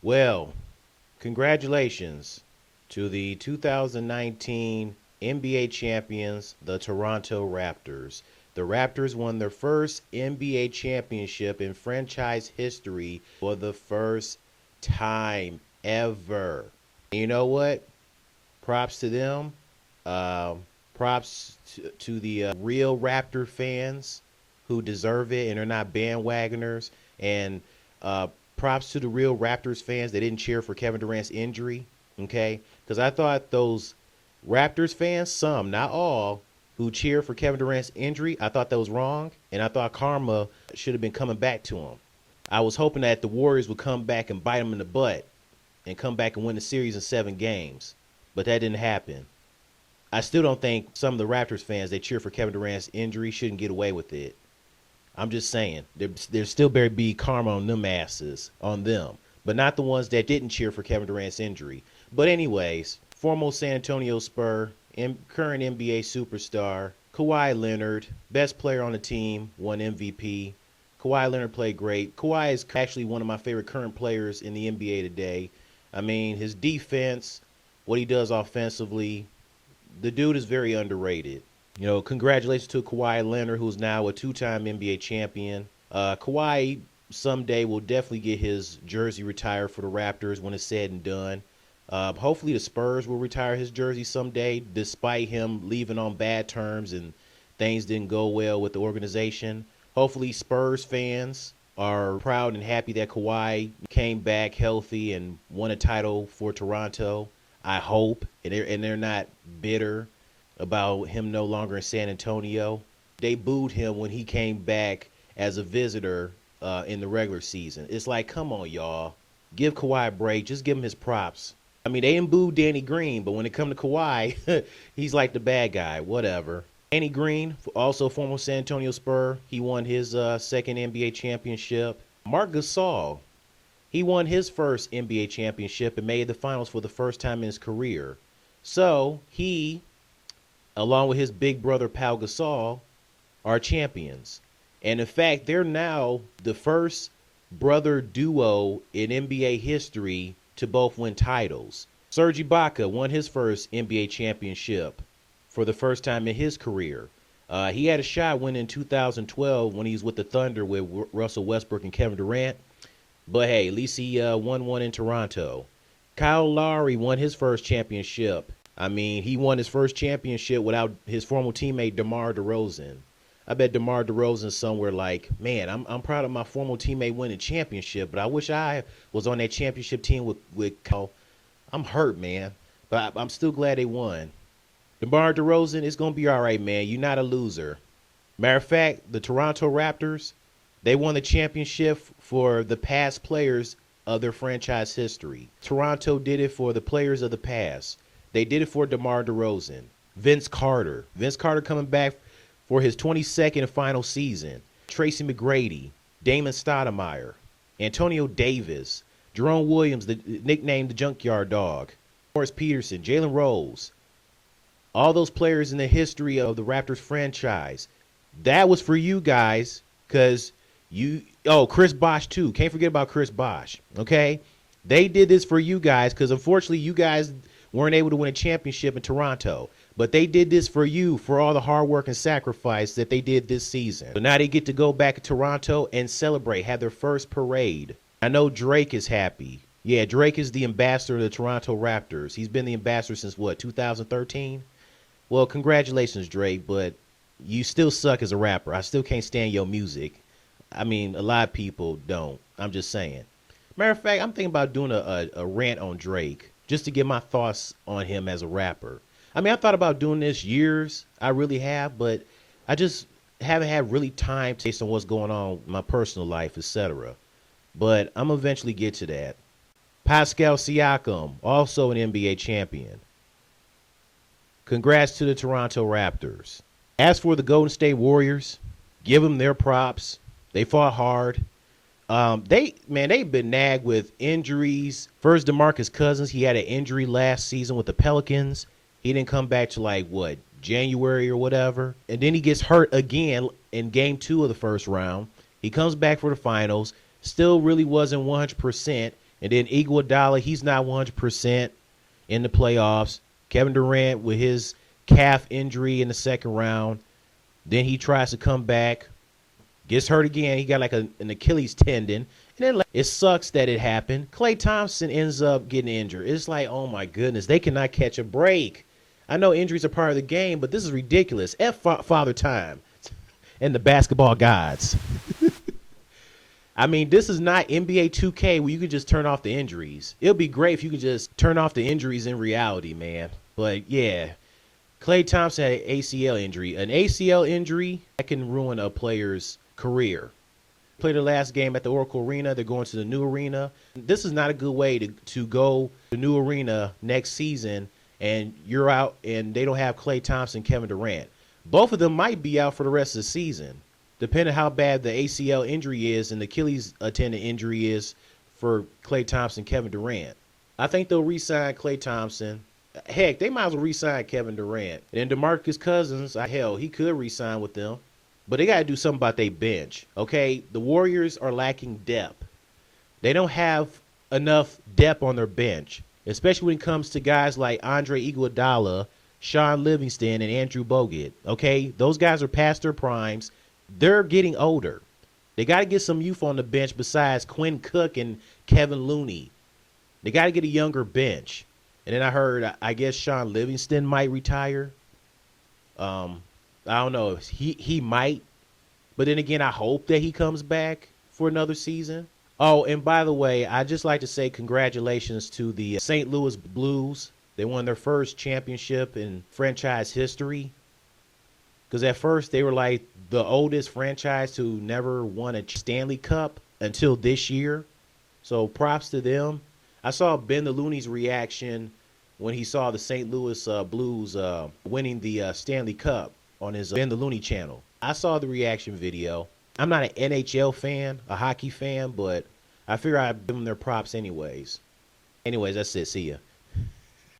Well, congratulations to the 2019 NBA champions, the Toronto Raptors. The Raptors won their first NBA championship in franchise history for the first time ever. And you know what? Props to them. Uh, Props to the real Raptor fans who deserve it and are not bandwagoners. And uh, props to the real Raptors fans that didn't cheer for Kevin Durant's injury. Okay, because I thought those Raptors fans, some, not all, who cheer for Kevin Durant's injury, I thought that was wrong, and I thought karma should have been coming back to him. I was hoping that the Warriors would come back and bite him in the butt and come back and win the series in 7 games, but that didn't happen. I still don't think some of the Raptors fans that cheer for Kevin Durant's injury shouldn't get away with it. I'm just saying, there still better be karma on them asses, on them, but not the ones that didn't cheer for Kevin Durant's injury. But anyways, former San Antonio Spur, current NBA superstar, Kawhi Leonard, best player on the team, won MVP. Kawhi Leonard played great. Kawhi is actually one of my favorite current players in the NBA today. I mean, his defense, what he does offensively, the dude is very underrated. You know, congratulations to Kawhi Leonard, who's now a 2-time NBA champion. Kawhi someday will definitely get his jersey retired for the Raptors when it's said and done. Hopefully the Spurs will retire his jersey someday, despite him leaving on bad terms and things didn't go well with the organization. Hopefully Spurs fans are proud and happy that Kawhi came back healthy and won a title for Toronto. I hope, and they're not bitter about him no longer in San Antonio. They booed him when he came back as a visitor in the regular season. It's like, come on, y'all. Give Kawhi a break. Just give him his props. I mean, they didn't boo Danny Green, but when it comes to Kawhi, he's like the bad guy. Whatever. Danny Green, also former San Antonio Spur, he won his second NBA championship. Marc Gasol, he won his first NBA championship and made the finals for the first time in his career. So he, along with his big brother Pau Gasol, are champions. And in fact, they're now the first brother duo in NBA history to both win titles. Serge Ibaka won his first NBA championship for the first time in his career. He had a shot winning in 2012 when he was with the Thunder with Russell Westbrook and Kevin Durant. But hey, at least he won one in Toronto. Kyle Lowry won his first championship. I mean, he won his first championship without his former teammate DeMar DeRozan. I bet DeMar DeRozan's somewhere like, man, I'm proud of my former teammate winning championship, but I wish I was on that championship team with Kyle. I'm hurt, man, but I'm still glad they won. DeMar DeRozan, it's going to be all right, man. You're not a loser. Matter of fact, the Toronto Raptors, they won the championship for the past players of their franchise history. Toronto did it for the players of the past. They did it for DeMar DeRozan. Vince Carter. Vince Carter coming back for his 22nd and final season. Tracy McGrady. Damon Stoudemire. Antonio Davis. Jerome Williams, nicknamed the Junkyard Dog. Morris Peterson. Jalen Rose. All those players in the history of the Raptors franchise. That was for you guys because Chris Bosh too. Can't forget about Chris Bosh, okay? They did this for you guys because unfortunately you guys weren't able to win a championship in Toronto. But they did this for you for all the hard work and sacrifice that they did this season. So now they get to go back to Toronto and celebrate, have their first parade. I know Drake is happy. Yeah, Drake is the ambassador of the Toronto Raptors. He's been the ambassador since, 2013? Well, congratulations, Drake, but you still suck as a rapper. I still can't stand your music. I mean, a lot of people don't. I'm just saying. Matter of fact, I'm thinking about doing a rant on Drake just to get my thoughts on him as a rapper. I mean, I thought about doing this years. I really have, but I just haven't had really time based on what's going on in my personal life, etc. But I'm going to eventually get to that. Pascal Siakam, also an NBA champion. Congrats to the Toronto Raptors. As for the Golden State Warriors, give them their props. They fought hard. They've been nagged with injuries. First, DeMarcus Cousins, he had an injury last season with the Pelicans. He didn't come back to January or whatever. And then he gets hurt again in game 2 of the first round. He comes back for the finals. Still really wasn't 100%. And then Iguodala, he's not 100% in the playoffs. Kevin Durant with his calf injury in the second round. Then he tries to come back, gets hurt again. He got like an Achilles tendon. And then it sucks that it happened. Klay Thompson ends up getting injured. It's like, oh my goodness, they cannot catch a break. I know injuries are part of the game, but this is ridiculous. Father Time and the basketball gods. I mean, this is not NBA 2K where you can just turn off the injuries. It would be great if you could just turn off the injuries in reality, man. But yeah, Klay Thompson had an ACL injury. An ACL injury, that can ruin a player's career. Played their last game at the Oracle Arena. They're going to the new arena. This is not a good way to go to the new arena next season and you're out and they don't have Klay Thompson, Kevin Durant. Both of them might be out for the rest of the season, depending how bad the ACL injury is and the Achilles tendon injury is for Klay Thompson, Kevin Durant. I think they'll re-sign Klay Thompson. Heck, they might as well re-sign Kevin Durant. And DeMarcus Cousins, hell, he could re-sign with them. But they got to do something about their bench, okay? The Warriors are lacking depth. They don't have enough depth on their bench, especially when it comes to guys like Andre Iguodala, Sean Livingston, and Andrew Bogut, okay? Those guys are past their primes. They're getting older. They got to get some youth on the bench besides Quinn Cook and Kevin Looney. They got to get a younger bench. And then I heard, I guess Sean Livingston might retire. I don't know. He might. But then again, I hope that he comes back for another season. Oh, and by the way, I'd just like to say congratulations to the St. Louis Blues. They won their first championship in franchise history. Because at first they were like the oldest franchise to never won a Stanley Cup until this year. So props to them. I saw Ben the Looney's reaction when he saw the St. Louis Blues winning the Stanley Cup on his Ben the Looney channel. I saw the reaction video. I'm not an NHL fan, a hockey fan, but I figure I'd give them their props anyways. Anyways, that's it. See ya.